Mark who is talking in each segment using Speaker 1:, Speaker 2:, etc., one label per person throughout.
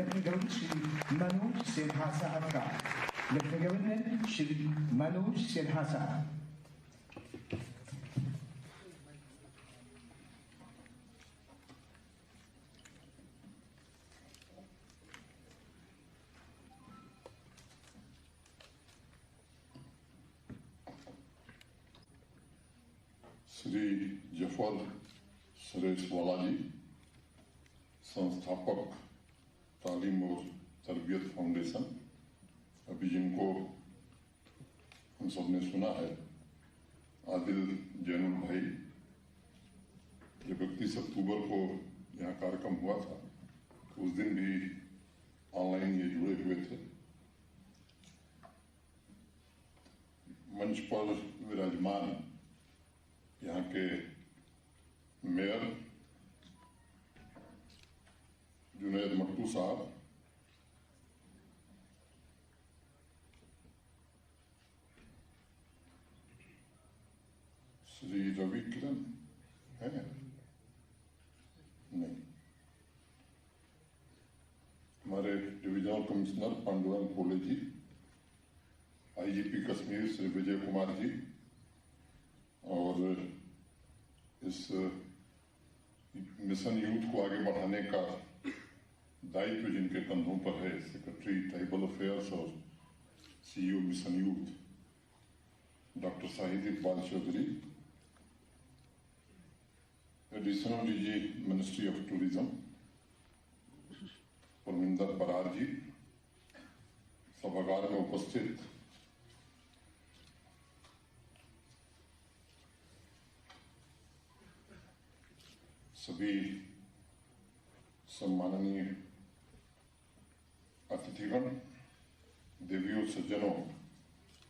Speaker 1: Lieutenant Governor Shri Manoj Sinha Sahab का Lieutenant Governor Shri Manoj Sinha Sahab।
Speaker 2: Shri Zafar Suresh वाला जी, संस्थापक तालीम और तरबियत फाउंडेशन, अभी जिनको हम सब ने सुना है, आदिल जैनुल भाई, जब 31 अक्टूबर को यहाँ कार्यक्रम हुआ था तो उस दिन भी ऑनलाइन ये जुड़े हुए थे। मंच पर विराजमान यहाँ के मेयर जुनैद मट्टू साहब, श्री रवि किरण है नहीं, हमारे डिविजनल कमिश्नर पांडुरंग पोले जी, आईजीपी कश्मीर श्री विजय कुमार जी, और इस मिशन यूथ को आगे बढ़ाने का दायित्व जिनके कंधों पर है, सेक्रेटरी ट्राइबल अफेयर्स और CEO mission youth doctor Shahid Iqbal Chaudhary, additional DG ministry of tourism Parminder Brar ji, सभागार में उपस्थित सभी सम्माननीय अतिथिगण, देवियों, सज्जनों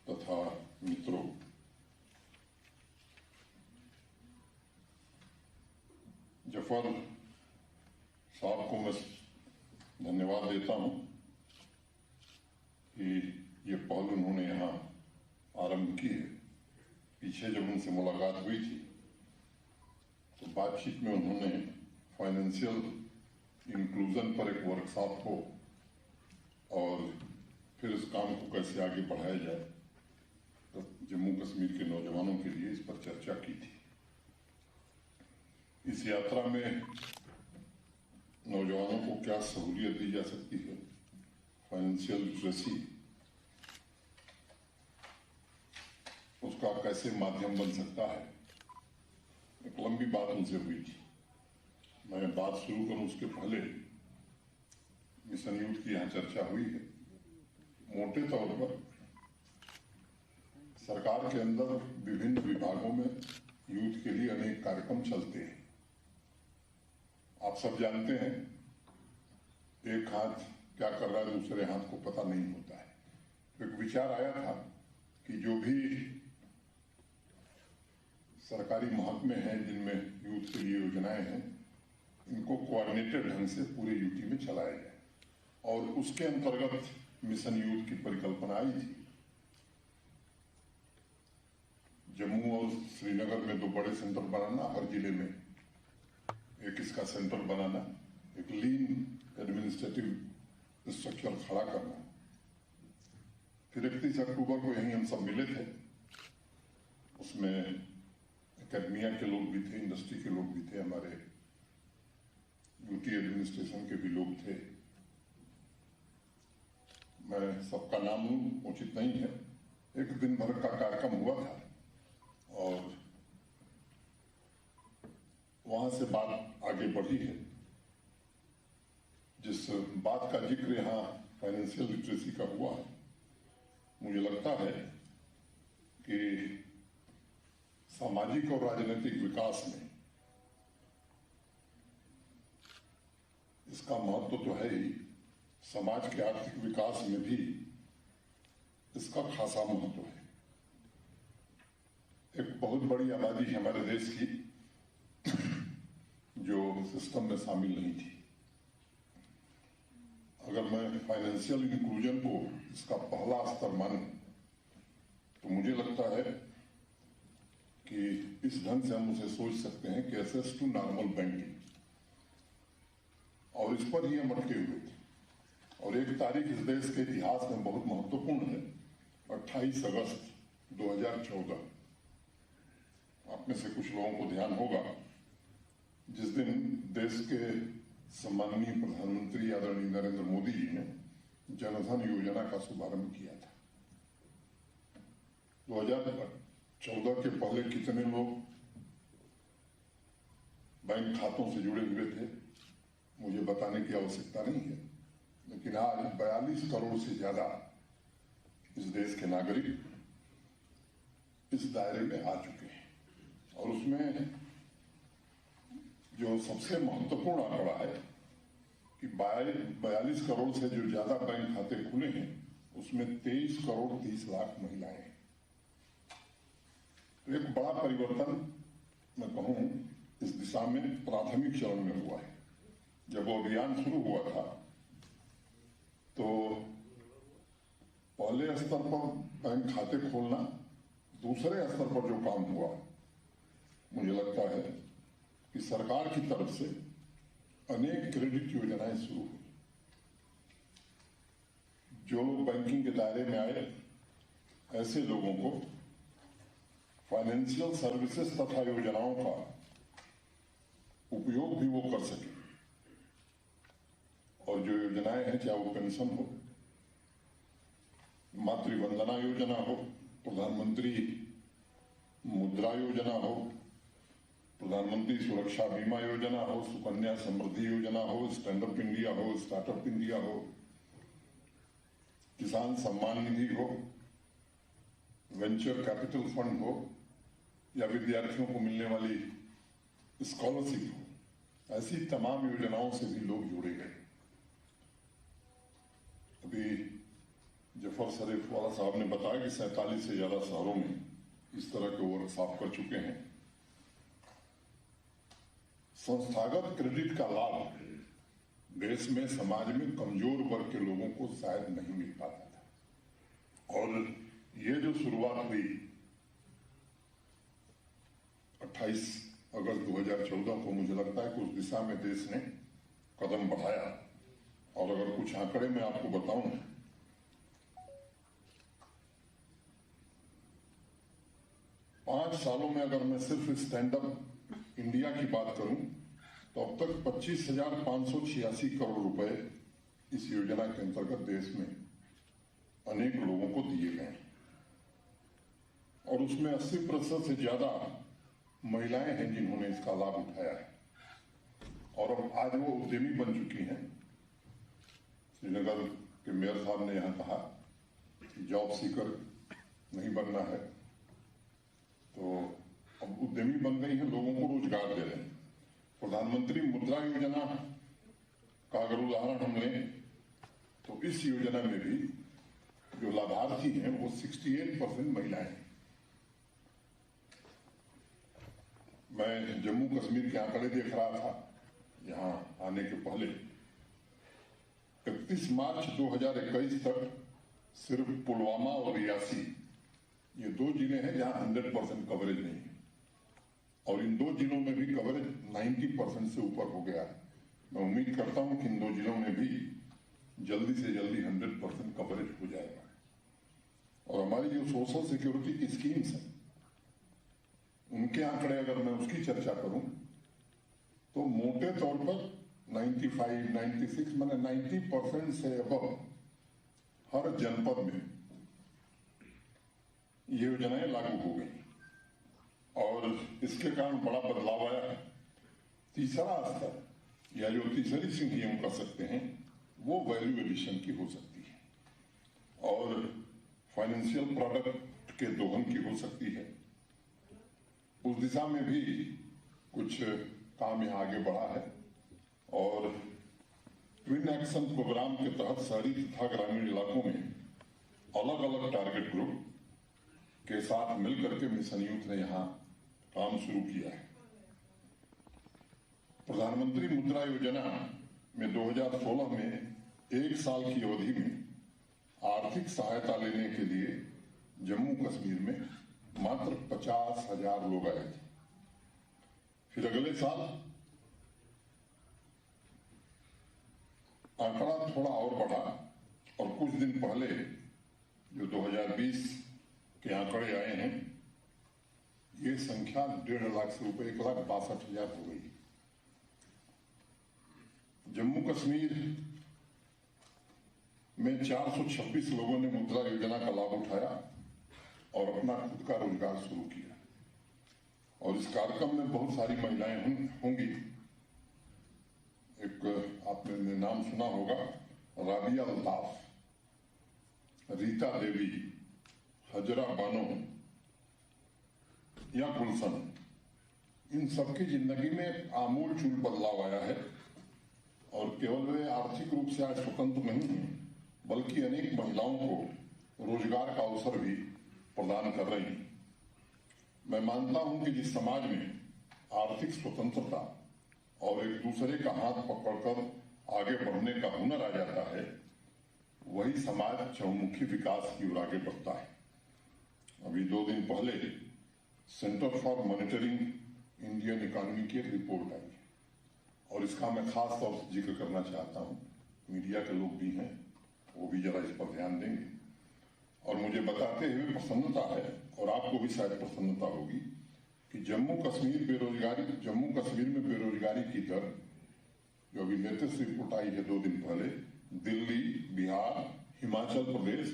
Speaker 2: तथा मित्रों, जफर साहब को मैं धन्यवाद देता हूं कि ये पहल उन्होंने यहाँ आरंभ की है। पीछे जब उनसे मुलाकात हुई थी तो बातचीत में उन्होंने फाइनेंशियल इंक्लूजन पर एक वर्कशॉप हो और फिर इस काम को कैसे आगे बढ़ाया जाए तो जम्मू कश्मीर के नौजवानों के लिए इस पर चर्चा की थी। इस यात्रा में नौजवानों को क्या सहूलियत दी जा सकती है, फाइनेंशियल लिटरेसी उसका कैसे माध्यम बन सकता है, एक लंबी बात उनसे हुई थी। मैं बात शुरू करूं उसके पहले मिशन यूथ की यहाँ चर्चा हुई है। मोटे तौर पर सरकार के अंदर विभिन्न विभागों में यूथ के लिए अनेक कार्यक्रम चलते हैं। आप सब जानते हैं, एक हाथ क्या कर रहा है दूसरे हाथ को पता नहीं होता है। तो एक विचार आया था कि जो भी सरकारी महकमे हैं जिनमें यूथ के लिए योजनाएं हैं, इनको कोऑर्डिनेटेड ढंग से पूरे यूटी में चलाया जाए, और उसके अंतर्गत मिशन यूथ की परिकल्पना आई थी। जम्मू और श्रीनगर में 2 बड़े सेंटर बनाना, हर जिले में एक इसका सेंटर बनाना, एक लीन एडमिनिस्ट्रेटिव स्ट्रक्चर खड़ा करना। फिर 31 अक्टूबर को यहीं हम सब मिले थे। उसमें एकेडमिया के लोग भी थे, इंडस्ट्री के लोग भी थे, हमारे यूटी एडमिनिस्ट्रेशन के भी लोग थे। मैं सबका नाम लूं उचित नहीं है। एक दिन भर का कार्यक्रम हुआ था और वहां से बात आगे बढ़ी है। जिस बात का जिक्र यहां फाइनेंशियल लिटरेसी का हुआ है, मुझे लगता है कि सामाजिक और राजनीतिक विकास में इसका महत्व तो है ही, समाज के आर्थिक विकास में भी इसका खासा महत्व है। एक बहुत बड़ी आबादी है हमारे देश की जो सिस्टम में शामिल नहीं थी। अगर मैं फाइनेंशियल इंक्लूजन को इसका पहला स्तर मानूं तो मुझे लगता है कि इस ढंग से हम उसे सोच सकते हैं कि एसेस टू नॉर्मल बैंकिंग, और इस पर ही हम अटके हुए थे। और एक तारीख इस देश के इतिहास में बहुत महत्वपूर्ण है, 28 अगस्त 2014। आप में से कुछ लोगों को ध्यान होगा, जिस दिन देश के सम्माननीय प्रधानमंत्री आदरणीय नरेंद्र मोदी जी ने जनधन योजना का शुभारंभ किया था। 2014 के पहले कितने लोग बैंक खातों से जुड़े हुए थे मुझे बताने की आवश्यकता नहीं है, लेकिन आज 42 करोड़ से ज्यादा इस देश के नागरिक इस दायरे में आ चुके हैं। और उसमें जो सबसे महत्वपूर्ण आंकड़ा है कि 42 करोड़ से जो ज्यादा बैंक खाते खुले हैं, उसमें 23 करोड़ 30 लाख महिलाएं हैं। तो एक बड़ा परिवर्तन मैं कहूं इस दिशा में प्राथमिक चरण में हुआ है। जब वो अभियान शुरू हुआ था तो पहले स्तर पर बैंक खाते खोलना, दूसरे स्तर पर जो काम हुआ, मुझे लगता है कि सरकार की तरफ से अनेक क्रेडिट योजनाएं शुरू हुई। जो लोग बैंकिंग के दायरे में आए, ऐसे लोगों को फाइनेंशियल सर्विसेज तथा योजनाओं का उपयोग भी वो कर सके। और जो योजनाएं हैं, चाहे वो पेंशन हो, मातृवंदना योजना हो, प्रधानमंत्री मुद्रा योजना हो, प्रधानमंत्री सुरक्षा बीमा योजना हो, सुकन्या समृद्धि योजना हो, स्टैंड अप इंडिया हो, स्टार्टअप इंडिया हो, किसान सम्मान निधि हो, वेंचर कैपिटल फंड हो, या विद्यार्थियों को मिलने वाली स्कॉलरशिप हो, ऐसी तमाम योजनाओं से भी लोग जुड़े गए। अभी जफर शरीफ वाला साहब ने बताया कि 47 से ज्यादा शहरों में इस तरह के वर्कशॉप कर चुके हैं। संस्थागत क्रेडिट का लाभ देश में समाज में कमजोर वर्ग के लोगों को शायद नहीं मिल पाता था, और ये जो शुरुआत हुई 28 अगस्त 2014 को, मुझे लगता है कि उस दिशा में देश ने कदम बढ़ाया। और अगर कुछ आंकड़े मैं आपको बताऊं, 5 सालों में अगर मैं सिर्फ स्टैंड अप इंडिया की बात करूं तो अब तक 25,586 करोड़ रुपए इस योजना के अंतर्गत देश में अनेक लोगों को दिए गए, और उसमें 80% से ज्यादा महिलाएं हैं जिन्होंने इसका लाभ उठाया है। और अब आज वो उद्यमी बन चुकी हैं। श्रीनगर के मेयर साहब ने यहां कहा कि जॉब सीकर नहीं बनना है, तो अब उद्यमी बन गई हैं, लोगों को रोजगार दे रहे हैं। प्रधानमंत्री मुद्रा योजना का अगर उदाहरण हम लें तो इस योजना में भी जो लाभार्थी हैं वो 68% महिलाएं हैं। मैं जम्मू कश्मीर के आंकड़े देख रहा था यहां आने के पहले। 31 मार्च 2021 तक सिर्फ पुलवामा और रियासी, ये 2 जिले हैं जहां 100% कवरेज नहीं है, और इन 2 जिलों में भी कवरेज 90% से ऊपर हो गया है। मैं उम्मीद करता हूं कि इन 2 जिलों में भी जल्दी से जल्दी 100% कवरेज हो जाएगा। और हमारी जो सोशल सिक्योरिटी की स्कीम्स हैं, उनके आंकड़े अगर मैं उसकी चर्चा करूं तो मोटे तौर पर 95, 96 माने 90% से अबव हर जनपद में ये योजनाएं लागू हो गई, और इसके कारण बड़ा बदलाव आया है। तीसरा स्तर या जो तीसरी सीढ़ी हम कर सकते हैं वो वैल्यू एडिशन की हो सकती है, और फाइनेंशियल प्रोडक्ट के दोहन की हो सकती है। उस दिशा में भी कुछ काम यहाँ आगे बढ़ा है, और ट्विन एक्शन प्रोग्राम के तहत शहरी तथा ग्रामीण इलाकों में अलग अलग टारगेट ग्रुप के साथ मिलकर के मिशन यूथ ने यहाँ काम शुरू किया है। प्रधानमंत्री मुद्रा योजना में 2016 में 1 साल की अवधि में आर्थिक सहायता लेने के लिए जम्मू कश्मीर में मात्र 50,000 लोग आए थे। फिर अगले साल आंकड़ा थोड़ा और बढ़ा और कुछ दिन पहले जो 2020 के आंकड़े आए हैं, ये संख्या 1.5 लाख से ऊपर 1,62,000 हो गई। जम्मू कश्मीर में 426 लोगों ने मुद्रा योजना का लाभ उठाया और अपना खुद का रोजगार शुरू किया। और इस कार्यक्रम में बहुत सारी महिलाएं होंगी। एक आपने नाम सुना होगा, राबिया अल्ताफ, रीता देवी, हजरा बानो या गुलशन, इन सबकी जिंदगी में आमूल चूल बदलाव आया है। और केवल वे आर्थिक रूप से आज स्वतंत्र नहीं हैं, बल्कि अनेक महिलाओं को रोजगार का अवसर भी प्रदान कर रही हैं। मैं मानता हूं कि जिस समाज में आर्थिक स्वतंत्रता और एक दूसरे का हाथ पकड़कर आगे बढ़ने का हुनर आ जाता है, वही समाज चहुमुखी विकास की ओर आगे बढ़ता है। अभी 2 दिन पहले centre for monitoring Indian economy की एक रिपोर्ट आई और इसका मैं खास तौर से जिक्र करना चाहता हूं। मीडिया के लोग भी हैं, वो भी जरा इस पर ध्यान देंगे। और मुझे बताते हुए प्रसन्नता है, और आपको भी शायद प्रसन्नता होगी, कि जम्मू कश्मीर में बेरोजगारी की दर, जो अभी लेटेस्ट रिपोर्ट आई है 2 दिन पहले, दिल्ली, बिहार, हिमाचल प्रदेश,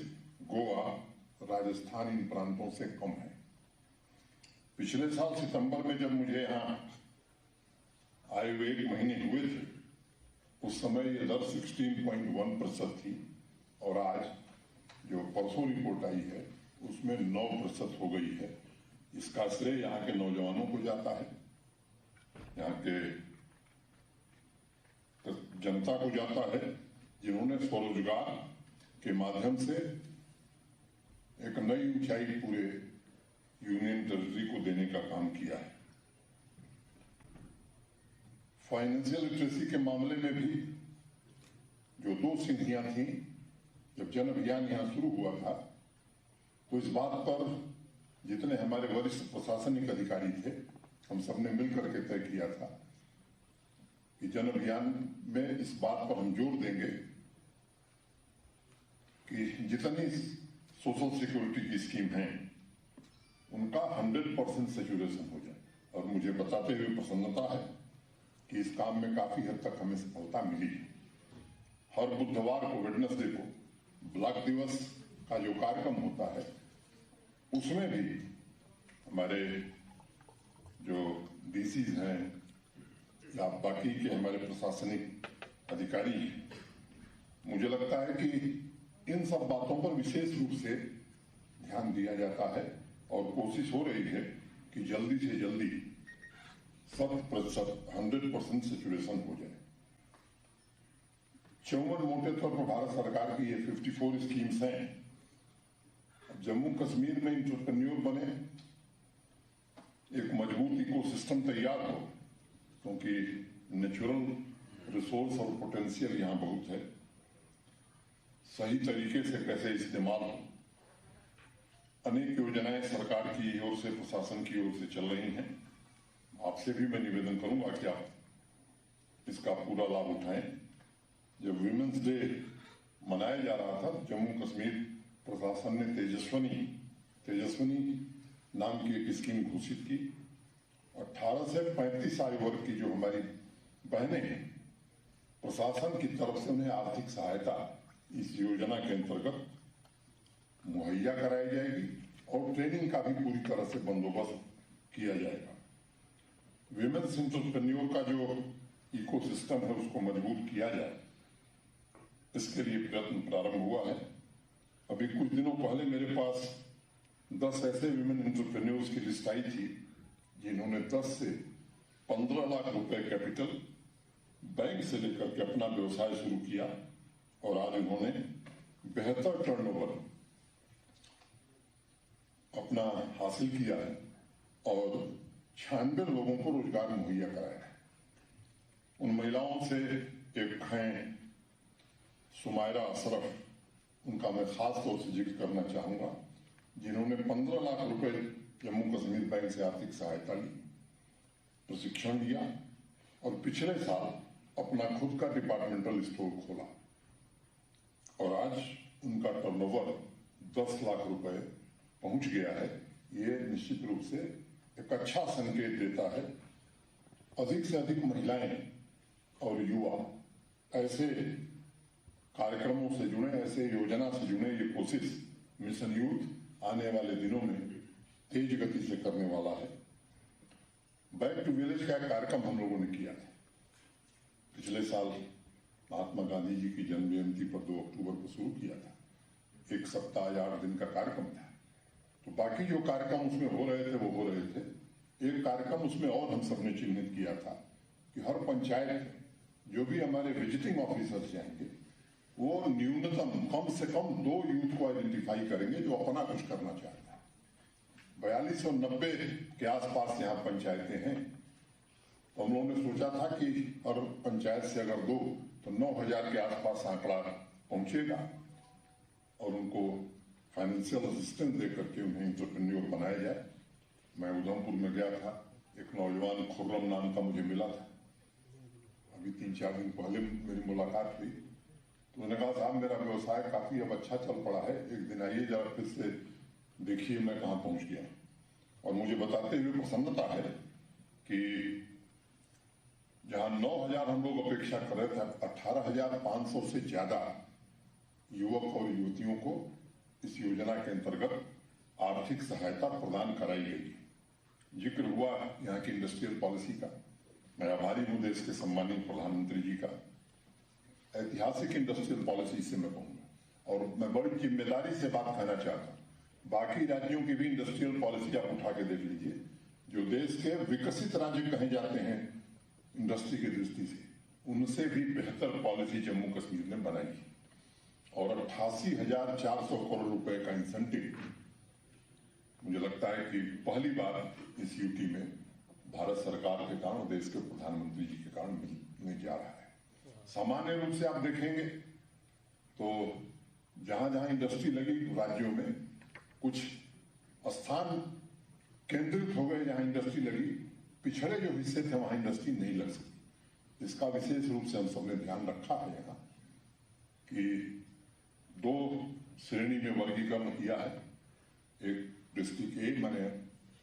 Speaker 2: गोवा, राजस्थान, इन प्रांतों से कम है। पिछले साल सितंबर में जब मुझे यहाँ आए हुए 1 महीने हुए थे, उस समय ये दर 16.1% थी और आज जो परसों रिपोर्ट आई है उसमें 9% हो गई है। इसका श्रेय यहाँ के नौजवानों को जाता है, यहाँ के जनता को जाता है, जिन्होंने स्वरोजगार के माध्यम से एक नई ऊंचाई पूरे यूनियन टेरिटरी को देने का काम किया है। फाइनेंशियल लिटरेसी के मामले में भी जो 2 सिंधियां थी, जब जन अभियान यहां शुरू हुआ था, तो इस बात पर जितने हमारे वरिष्ठ प्रशासनिक अधिकारी थे, हम सबने मिलकर के तय किया था कि जन अभियान में इस बात पर हम जोर देंगे कि जितनी सोशल सिक्योरिटी की स्कीम है उनका 100% सेचुरेशन हो जाए। और मुझे बताते हुए प्रसन्नता है कि इस काम में काफी हद तक हमें सफलता मिली। हर बुधवार को, वेडनेसडे को, ब्लैक दिवस का जो कार्यक्रम होता है, उसमें भी हमारे जो डीसीज हैं या बाकी के हमारे प्रशासनिक अधिकारी हैं, मुझे लगता है कि इन सब बातों पर विशेष रूप से ध्यान दिया जाता है और कोशिश हो रही है कि जल्दी से जल्दी 100% सिचुएशन हो जाए। 54 मोटे तौर पर भारत सरकार की ये 54 स्कीम्स हैं। जम्मू कश्मीर में एंटरप्रेन्योर बने, एक मजबूत इकोसिस्टम तैयार हो, क्योंकि नेचुरल रिसोर्स और पोटेंशियल यहां बहुत है, सही तरीके से कैसे इस्तेमाल हो। अनेक योजनाएं सरकार की ओर से, प्रशासन की ओर से चल रही हैं। आपसे भी मैं निवेदन करूंगा कि आप इसका पूरा लाभ उठाएं। जब विमेंस डे मनाया जा रहा था, जम्मू कश्मीर प्रशासन ने तेजस्विनी नाम की एक स्कीम घोषित की। 18 से 35 आयु वर्ग की जो हमारी बहनें हैं, प्रशासन की तरफ से उन्हें आर्थिक सहायता इस योजना के अंतर्गत मुहैया कराई जाएगी और ट्रेनिंग का भी पूरी तरह से बंदोबस्त किया जाएगा। विमेंस एंटरप्रेन्योर का जो इकोसिस्टम है उसको मजबूत किया जाए, इसके लिए प्रयत्न प्रारंभ हुआ है। अभी कुछ दिनों पहले मेरे पास 10 ऐसे विमेन एंटरप्रेन्योर्स की लिस्ट आई थी जिन्होंने 10 से 15 लाख रुपए कैपिटल बैंक से लेकर के अपना व्यवसाय शुरू किया और आज उन्होंने बेहतर टर्नओवर अपना हासिल किया है और 96 लोगों को रोजगार मुहैया कराया है। उन महिलाओं से एक हैं सुमायरा अशरफ, उनका मैं खास तौर से जिक्र करना चाहूंगा, जिन्होंने 15 लाख रुपए जम्मू कश्मीर बैंक से आर्थिक सहायता ली, प्रशिक्षण लिया और पिछले साल अपना खुद का डिपार्टमेंटल स्टोर खोला। 10 लाख रुपए पहुंच गया है, ये निश्चित रूप से एक अच्छा संकेत देता है। अधिक से अधिक महिलाएं और युवा ऐसे कार्यक्रमों से जुड़े, ऐसे योजना से जुड़े। ये कोशिश मिशन यूथ आने वाले दिनों में तेज गति से करने वाला है। बैक टू विलेज का एक कार्यक्रम हम लोगों ने किया था पिछले साल, महात्मा गांधी जी की जन्म जयंती पर 2 अक्टूबर को शुरू किया था। 1 सप्ताह या 8 दिन का कार्यक्रम था। तो बाकी जो कार्यक्रम उसमें हो रहे थे वो हो रहे थे। एक कार्यक्रम उसमें और हम सबने चिन्हित किया था कि हर पंचायत जो भी हमारे विजिटिंग ऑफिसर्स जाएंगे वो न्यूनतम कम से कम 2 यूथ को आइडेंटिफाई करेंगे जो अपना कुछ करना चाहता है। 4290 के आसपास यहाँ पंचायतें हैं, तो हम लोगों ने सोचा था कि हर पंचायत से अगर 2 तो 9000 के आसपास आंकड़ा पहुंचेगा और उनको फाइनेंशियल असिस्टेंस दे करके उन्हें एंटरप्रेन्योर बनाया जाए। मैं उधमपुर में गया था, एक नौजवान खुर्रम नाम का मुझे मिला था, अभी 3-4 दिन पहले मेरी मुलाकात हुई। तो उन्होंने कहा साहब मेरा व्यवसाय काफी अब अच्छा चल पड़ा है, एक दिन आइए जरा फिर से देखिए मैं कहाँ पहुंच गया। और मुझे बताते हुए प्रसन्नता है कि जहां 9000 हम लोग अपेक्षा कर रहे थे, 18500 से ज्यादा युवक और युवतियों को इस योजना के अंतर्गत आर्थिक सहायता प्रदान कराई गई। जिक्र हुआ यहाँ की इंडस्ट्रियल पॉलिसी का। मैं आभारी हूँ देश के सम्मानित प्रधानमंत्री जी का। ऐतिहासिक इंडस्ट्रियल पॉलिसी से मैं कहूँगा और मैं बड़ी जिम्मेदारी से बात कहना चाहता हूँ। बाकी राज्यों की भी इंडस्ट्रियल पॉलिसी आप उठा के देख लीजिए, जो देश के विकसित राज्य कहे जाते हैं इंडस्ट्री की दृष्टि से, उनसे भी बेहतर पॉलिसी जम्मू कश्मीर ने बनाई है। और 88,400 करोड़ रुपए का इंसेंटिव मुझे लगता है कि पहली बार इस यूटी में भारत सरकार के कारण, देश के प्रधानमंत्री जी के कारण मिलने जा रहा है। सामान्य रूप से आप देखेंगे तो जहां जहां इंडस्ट्री लगी राज्यों में कुछ स्थान केंद्रित हो गए जहां इंडस्ट्री लगी, पिछड़े जो हिस्से थे वहां इंडस्ट्री नहीं लग सकी। इसका विशेष रूप से हम सबने ध्यान रखा है यहाँ कि 2 श्रेणी में वर्गीकरण किया है। एक डिस्ट्रिक्ट ए माने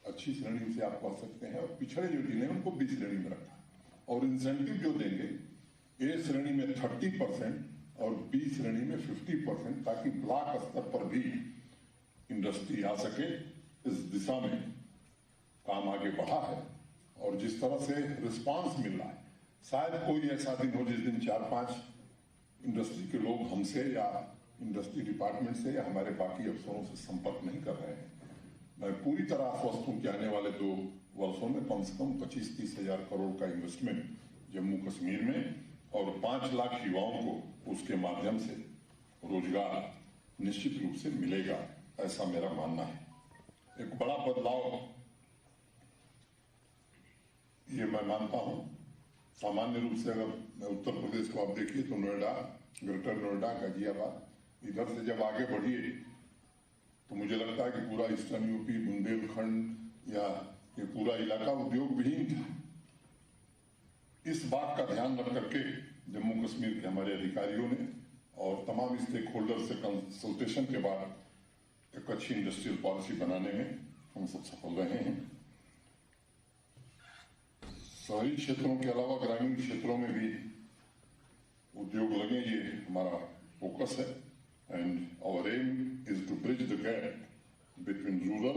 Speaker 2: अच्छी श्रेणी से आप कह सकते हैं, और पिछड़े जो जिले उनको बी श्रेणी में रखा। और इंसेंटिव जो देंगे ए श्रेणी में 30% और बी श्रेणी में 50%, ताकि ब्लॉक स्तर पर भी इंडस्ट्री आ सके। इस दिशा में काम आगे बढ़ा है और जिस तरह से रिस्पांस मिल रहा है, शायद कोई ऐसा दिन हो जिस दिन 4-5 इंडस्ट्री के लोग हमसे या इंडस्ट्री डिपार्टमेंट से या हमारे बाकी अफसरों से संपर्क नहीं कर रहे हैं। मैं पूरी तरह आश्वस्त हूं कि आने वाले 2 वर्षों में कम से कम 25-30 हजार करोड़ का इन्वेस्टमेंट जम्मू कश्मीर में और 5 लाख युवाओं को उसके माध्यम से रोजगार निश्चित रूप से मिलेगा, ऐसा मेरा मानना है। एक बड़ा बदलाव ये मैं मानता हूं। सामान्य रूप से अगर मैं उत्तर प्रदेश को आप देखिए तो नोएडा, ग्रेटर नोएडा, गाजियाबाद, इधर से जब आगे बढ़िए तो मुझे लगता है कि पूरा ईस्टर्न यूपी, बुंदेलखंड या ये पूरा इलाका उद्योग विहीन था। इस बात का ध्यान रख करके जम्मू कश्मीर के हमारे अधिकारियों ने और तमाम स्टेक होल्डर से कंसल्टेशन के बाद एक अच्छी इंडस्ट्रियल पॉलिसी बनाने में हम सब सफल रहे हैं। शहरी क्षेत्रों के अलावा ग्रामीण क्षेत्रों में भी उद्योग लगे, ये हमारा फोकस है। And our aim is to bridge the gap between rural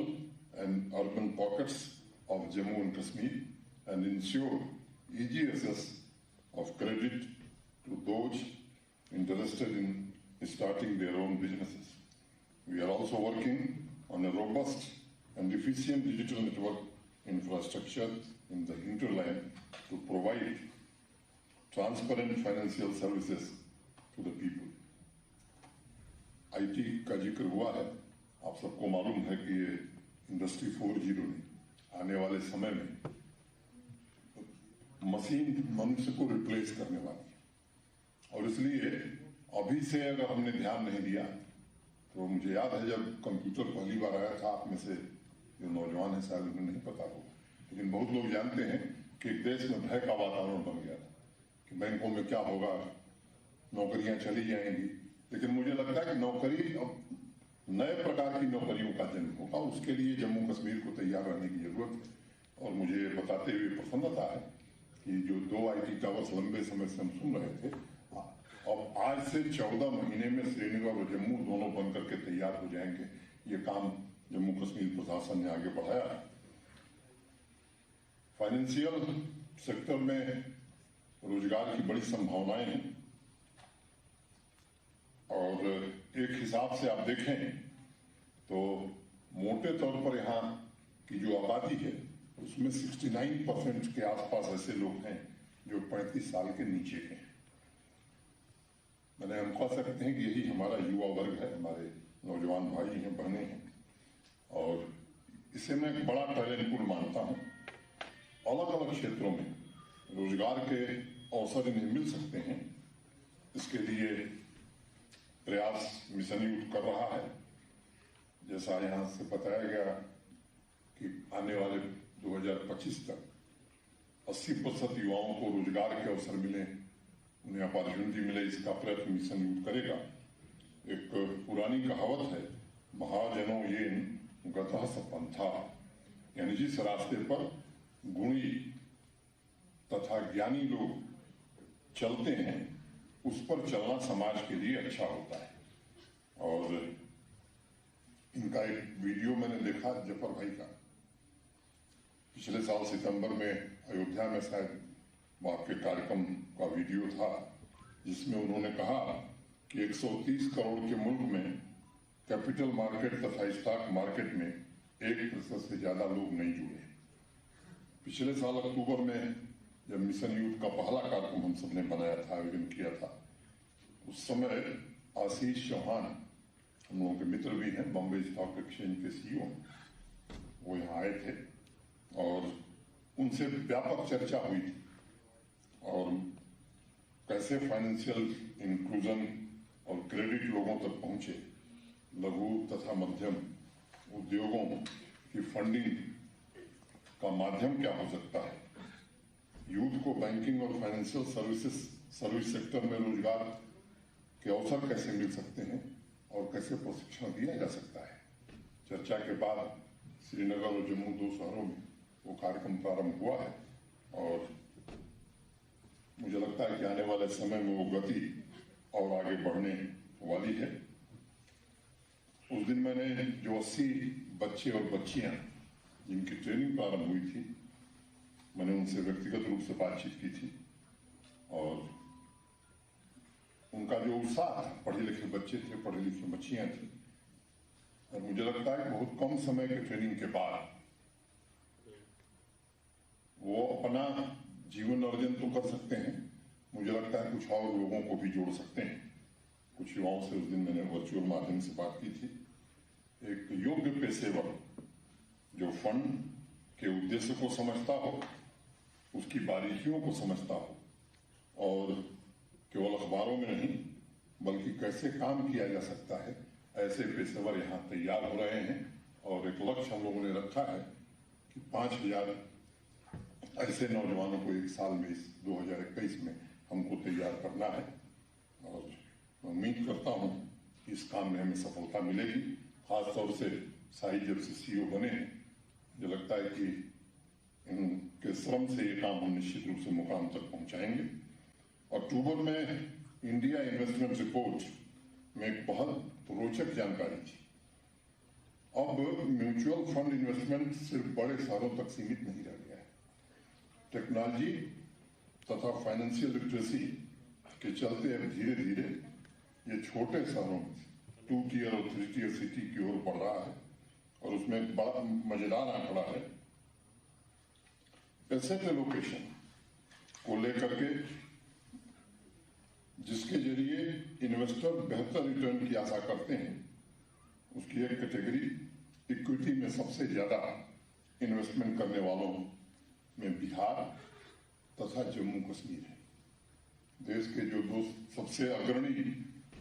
Speaker 2: and urban pockets of Jammu and Kashmir and ensure easy access of credit to those interested in starting their own businesses. We are also working on a robust and efficient digital network infrastructure in the hinterland to provide transparent financial services to the people. IT का जिक्र हुआ है। आप सबको मालूम है कि ये इंडस्ट्री 4.0 ने आने वाले समय में मशीन मनुष्य को रिप्लेस करने वाली है और इसलिए अभी से अगर हमने ध्यान नहीं दिया तो मुझे याद है जब कंप्यूटर पहली बार आया था, आप में से जो नौजवान है शायद उन्हें नहीं पता होगा, लेकिन बहुत लोग जानते हैं कि देश में भय का वातावरण बन गया था कि बैंकों में क्या होगा, नौकरियां चली जाएंगी। लेकिन मुझे लगता है कि नौकरी अब नए प्रकार की नौकरियों का जन्म होगा। उसके लिए जम्मू कश्मीर को तैयार रहने की जरूरत है। और मुझे बताते हुए प्रसन्नता है कि जो 2 IT टावर्स लंबे समय से हम सुन रहे थे, अब आज से 14 महीने में श्रीनगर और जम्मू दोनों बन करके तैयार हो जाएंगे। ये काम जम्मू कश्मीर प्रशासन ने आगे बढ़ाया है। फाइनेंशियल सेक्टर में रोजगार की बड़ी संभावनाएं हैं और एक हिसाब से आप देखें तो मोटे तौर पर यहाँ की जो आबादी है उसमें 69% के आसपास ऐसे लोग हैं जो 35 साल के नीचे के हैं। मैंने हम कह सकते हैं कि यही हमारा युवा वर्ग है, हमारे नौजवान भाई हैं, बहनें हैं और इसे मैं एक बड़ा टैलेंट पूल मानता हूँ। अलग अलग क्षेत्रों में रोजगार के अवसर इन्हें मिल सकते हैं। इसके लिए प्रयास मिशन यूथ कर रहा है। जैसा यहाँ से बताया गया कि आने वाले 2025 तक 80% युवाओं को रोजगार के अवसर मिले, उन्हें अपॉर्चुनिटी मिले, इसका प्रयत्न मिशन यूथ करेगा। एक पुरानी कहावत है, महाजनों ये गतः सपंथा, यानी जिस रास्ते पर गुणी तथा ज्ञानी लोग चलते हैं उस पर चलना समाज के लिए अच्छा होता है। और इनका एक वीडियो मैंने देखा जफर भाई का, पिछले साल सितंबर में अयोध्या में शायद वो आपके कार्यक्रम का वीडियो था, जिसमें उन्होंने कहा कि 130 करोड़ के मुल्क में कैपिटल मार्केट तथा स्टॉक मार्केट में 1% से ज्यादा लोग नहीं जुड़े। पिछले साल अक्टूबर में जब मिशन यूथ का पहला कार्यक्रम हम सबने बनाया था, आयोजन किया था, उस समय आशीष चौहान, हम लोगों के मित्र भी हैं, बॉम्बे स्टॉक एक्सचेंज के CEO, वो यहाँ आए थे और उनसे व्यापक चर्चा हुई थी और कैसे फाइनेंशियल इंक्लूजन और क्रेडिट लोगों तक पहुंचे, लघु तथा मध्यम उद्योगों की फंडिंग का माध्यम क्या हो सकता है, यूथ को बैंकिंग और फाइनेंशियल सर्विस सेक्टर में रोजगार के अवसर कैसे मिल सकते हैं और कैसे प्रशिक्षण दिया जा सकता है। चर्चा के बाद श्रीनगर और जम्मू 2 शहरों में वो कार्यक्रम प्रारंभ हुआ है और मुझे लगता है कि आने वाले समय में वो गति और आगे बढ़ने वाली है। उस दिन मैंने जो 80 बच्चे और बच्चियां जिनकी ट्रेनिंग प्रारंभ हुई थी, मैंने उनसे व्यक्तिगत रूप से बातचीत की थी और उनका जो उत्साह था, पढ़े लिखे बच्चे थे, पढ़े लिखे बच्चियां थी और मुझे लगता है कि बहुत कम समय के ट्रेनिंग के बाद वो अपना जीवन अर्जन तो कर सकते हैं, मुझे लगता है कुछ और लोगों को भी जोड़ सकते हैं। कुछ युवाओं से उस दिन मैंने वर्चुअल माध्यम से बात की थी। एक योग्य पेशेवर जो फंड के उद्देश्य को समझता हो, उसकी बारीकियों को समझता हो और केवल अखबारों में नहीं बल्कि कैसे काम किया जा सकता है, ऐसे पेशेवर यहाँ तैयार हो रहे हैं। और एक लक्ष्य हम लोगों ने रखा है कि 5000 ऐसे नौजवानों को एक साल में इस 2021 में हमको तैयार करना है और मैं उम्मीद करता हूँ कि इस काम में हमें सफलता मिलेगी। खासतौर से शाही जब से CEO बने हैं, मुझे लगता है कि इनके श्रम से ये काम हम निश्चित रूप से मुकाम तक पहुंचाएंगे। अक्टूबर में इंडिया इन्वेस्टमेंट रिपोर्ट में एक बहुत रोचक जानकारी थी। अब म्यूचुअल फंड इन्वेस्टमेंट सिर्फ बड़े शहरों तक सीमित नहीं रह गया है। टेक्नोलॉजी तथा फाइनेंशियल लिटरेसी के चलते अब धीरे धीरे ये छोटे शहरों में 2 टियर और 3 टियर सिटी की ओर बढ़ रहा है और उसमें एक बड़ा मजेदार आंकड़ा है, एसेट एलोकेशन को लेकर के, जिसके जरिए इन्वेस्टर बेहतर रिटर्न की आशा करते हैं। उसकी एक कैटेगरी इक्विटी में सबसे ज्यादा इन्वेस्टमेंट करने वालों में बिहार तथा जम्मू कश्मीर है। देश के जो 2 सबसे अग्रणी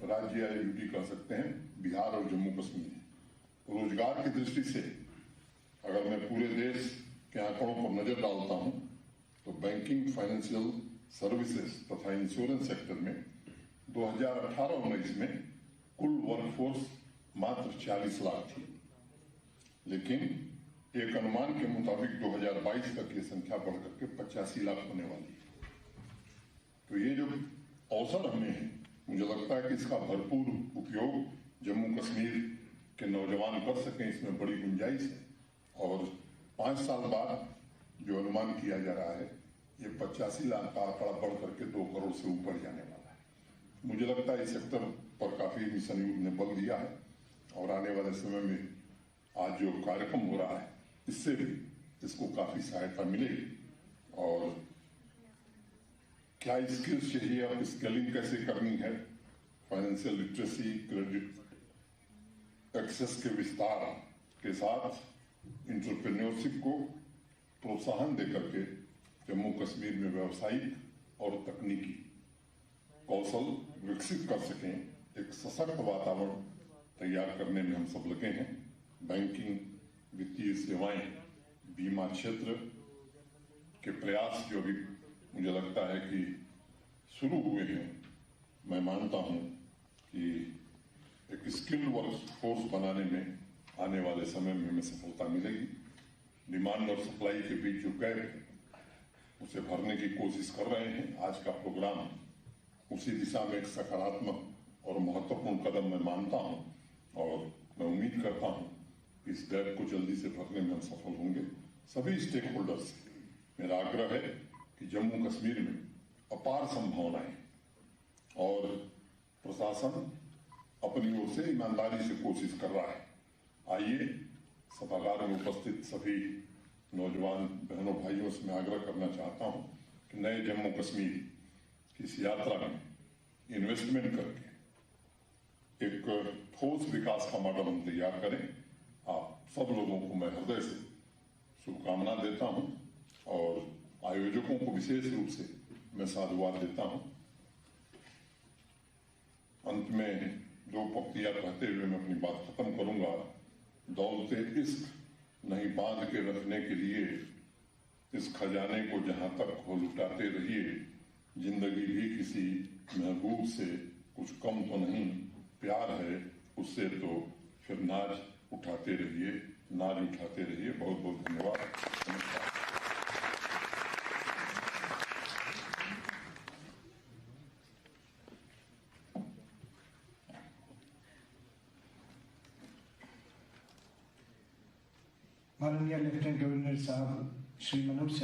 Speaker 2: राज्य या यूटी कह सकते हैं, बिहार और जम्मू कश्मीर है। रोजगार की दृष्टि से अगर मैं पूरे देश के आंकड़ों पर नजर डालता हूं तो बैंकिंग, फाइनेंशियल सर्विसेज तथा इंश्योरेंस सेक्टर में 2018-19 में कुल वर्कफोर्स मात्र 40 लाख थी, लेकिन एक अनुमान के मुताबिक 2022 तक ये संख्या बढ़कर के 85 लाख होने वाली है। तो ये जो अवसर हमें है, मुझे लगता है कि इसका भरपूर उपयोग जम्मू कश्मीर के नौजवान कर सकें, इसमें बड़ी गुंजाइश है। और 5 साल बाद जो अनुमान किया जा रहा है, ये 85 लाख का आंकड़ा बढ़ करके 2 करोड़ से ऊपर जाने वाला है। मुझे लगता है इस सेक्टर पर काफी मिशन युग ने बल दिया है और आने वाले समय में आज जो कार्यक्रम हो रहा है, इससे भी इसको काफी सहायता मिलेगी। और क्या स्किल्स चाहिए, अब स्केलिंग कैसे करनी है, फाइनेंशियल लिटरेसी, क्रेडिट एक्सेस के विस्तार के साथ इंटरप्रेन्योरशिप को प्रोत्साहन देकर के जम्मू कश्मीर में व्यावसायिक और तकनीकी कौशल विकसित कर सकें, एक सशक्त वातावरण तैयार करने में हम सब लगे हैं। बैंकिंग, वित्तीय सेवाएं, बीमा क्षेत्र के प्रयास जो भी मुझे लगता है कि शुरू हुए हैं, मैं मानता हूं कि एक स्किल्ड वर्क फोर्स बनाने में आने वाले समय में हमें सफलता मिलेगी। डिमांड और सप्लाई के बीच जो गैप है, उसे भरने की कोशिश कर रहे हैं। आज का प्रोग्राम उसी दिशा में एक सकारात्मक और महत्वपूर्ण कदम मैं मानता हूं और मैं उम्मीद करता हूं कि इस गैप को जल्दी से भरने में हम सफल होंगे। सभी स्टेक होल्डर्स से मेरा आग्रह है कि जम्मू कश्मीर में अपार संभावनाएं और प्रशासन अपनी ओर से ईमानदारी से कोशिश कर रहा है। आइए, सभागार में उपस्थित सभी नौजवान बहनों भाइयों से मैं आग्रह करना चाहता हूं कि नए जम्मू कश्मीर की इस यात्रा में इन्वेस्टमेंट करके एक ठोस विकास का मॉडल हम तैयार करें। आप सब लोगों को मैं हृदय से शुभकामना देता हूं और आयोजकों को विशेष रूप से मैं साधुवाद देता हूं। अंत में 2 पंक्तियां कहते हुए मैं अपनी बात खत्म करूंगा। दौलते इश्क नहीं बांध के रखने के लिए, इस खजाने को जहां तक हो लुटाते रहिए। जिंदगी भी किसी महबूब से कुछ कम तो नहीं, प्यार है उससे तो फिर नाज उठाते रहिए, नाज उठाते रहिए। बहुत बहुत धन्यवाद। नमस्कार।
Speaker 1: माननीय लेफ्टिनेंट गवर्नर साहब श्री मनोज